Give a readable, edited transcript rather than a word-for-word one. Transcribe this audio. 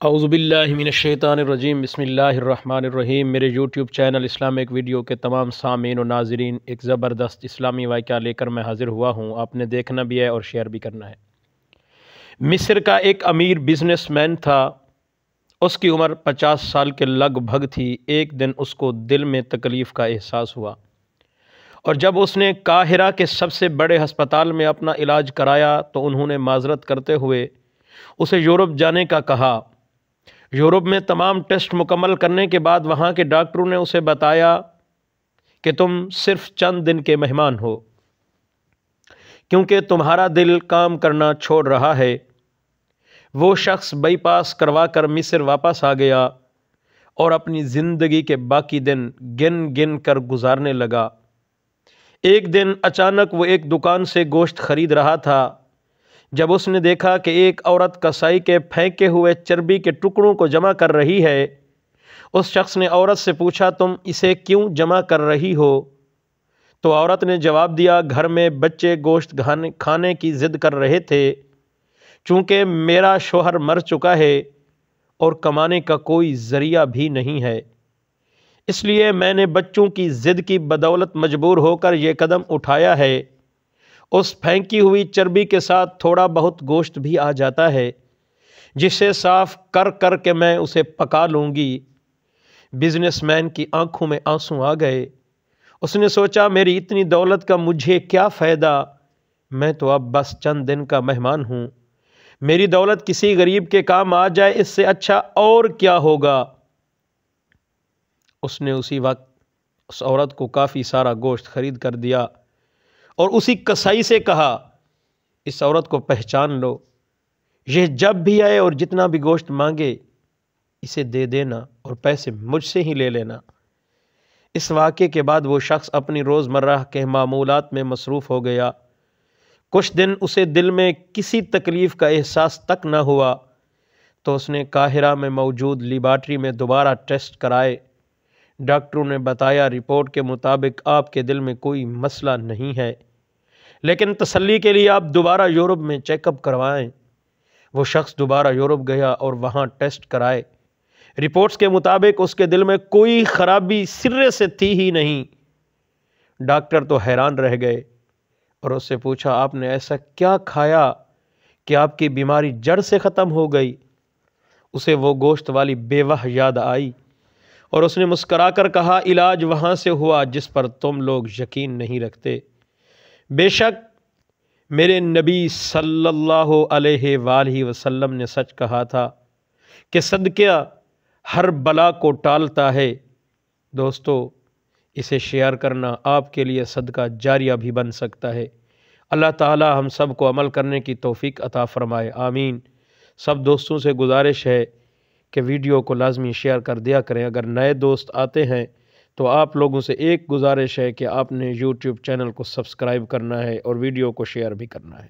اعوذ باللہ من الشیطان الرجیم، بسم اللہ الرحمن الرحیم۔ میرے یوٹیوب چینل اسلامک ویڈیو کے تمام سامعین و ناظرین، ایک زبردست اسلامی واقعہ لے کر میں حاضر ہوا ہوں۔ آپ نے دیکھنا بھی ہے اور شیئر بھی کرنا ہے۔ مصر کا ایک امیر بزنس مین تھا۔ اس کی عمر 50 سال کے لگ بھگ تھی۔ ایک دن اس کو دل میں تکلیف کا احساس ہوا، اور جب اس نے قاہرہ کے سب سے بڑے ہسپتال میں اپنا علاج کرایا تو انہوں نے معذرت کرتے ہوئے اسے یورپ جانے کا کہا۔ یورپ میں تمام ٹیسٹ مکمل کرنے کے بعد وہاں کے ڈاکٹروں نے اسے بتایا کہ تم صرف چند دن کے مہمان ہو، کیونکہ تمہارا دل کام کرنا چھوڑ رہا ہے۔ وہ شخص بائی پاس کروا کر مصر واپس آ گیا اور اپنی زندگی کے باقی دن گن گن کر گزارنے لگا۔ ایک دن اچانک وہ ایک دکان سے گوشت خرید رہا تھا، جب اس نے دیکھا کہ ایک عورت کسائی کے پھینکے ہوئے چربی کے ٹکڑوں کو جمع کر رہی ہے۔ اس شخص نے عورت سے پوچھا، تم اسے کیوں جمع کر رہی ہو؟ تو عورت نے جواب دیا، گھر میں بچے گوشت کھانے کی ضد کر رہے تھے۔ چونکہ میرا شوہر مر چکا ہے اور کمانے کا کوئی ذریعہ بھی نہیں ہے، اس لیے میں نے بچوں کی ضد کی بدولت مجبور ہو کر یہ قدم اٹھایا ہے۔ اس پھینکی ہوئی چربی کے ساتھ تھوڑا بہت گوشت بھی آ جاتا ہے، جسے صاف کر کر کے میں اسے پکا لوں گی۔ بزنس مین کی آنکھوں میں آنسو آ گئے۔ اس نے سوچا، میری اتنی دولت کا مجھے کیا فائدہ؟ میں تو اب بس چند دن کا مہمان ہوں۔ میری دولت کسی غریب کے کام آ جائے، اس سے اچھا اور کیا ہوگا؟ اس نے اسی وقت اس عورت کو کافی سارا گوشت خرید کر دیا اور اسی کسائی سے کہا، اس عورت کو پہچان لو، یہ جب بھی آئے اور جتنا بھی گوشت مانگے اسے دے دینا اور پیسے مجھ سے ہی لے لینا۔ اس واقعے کے بعد وہ شخص اپنی روزمرہ کے معمولات میں مصروف ہو گیا۔ کچھ دن اسے دل میں کسی تکلیف کا احساس تک نہ ہوا، تو اس نے قاہرہ میں موجود لیبارٹری میں دوبارہ ٹیسٹ کرائے۔ ڈاکٹروں نے بتایا، رپورٹ کے مطابق آپ کے دل میں کوئی مسئلہ نہیں ہے، لیکن تسلی کے لیے آپ دوبارہ یورپ میں چیک اپ کروائیں۔ وہ شخص دوبارہ یورپ گیا اور وہاں ٹیسٹ کرائے۔ رپورٹس کے مطابق اس کے دل میں کوئی خرابی سرے سے تھی ہی نہیں۔ ڈاکٹر تو حیران رہ گئے اور اس سے پوچھا، آپ نے ایسا کیا کھایا کہ آپ کی بیماری جڑ سے ختم ہو گئی؟ اسے وہ گوشت والی بیوہ یاد آئی اور اس نے مسکرا کر کہا، علاج وہاں سے ہوا جس پر تم لوگ یقین نہیں رکھتے۔ بے شک میرے نبی صلی اللہ علیہ وآلہ وسلم نے سچ کہا تھا کہ صدقہ ہر بلا کو ٹالتا ہے۔ دوستو، اسے شیئر کرنا آپ کے لیے صدقہ جاریہ بھی بن سکتا ہے۔ اللہ تعالی ہم سب کو عمل کرنے کی توفیق عطا فرمائے، آمین۔ سب دوستوں سے گزارش ہے کہ ویڈیو کو لازمی شیئر کر دیا کریں۔ اگر نئے دوست آتے ہیں تو آپ لوگوں سے ایک گزارش ہے کہ آپ نے یوٹیوب چینل کو سبسکرائب کرنا ہے اور ویڈیو کو شیئر بھی کرنا ہے۔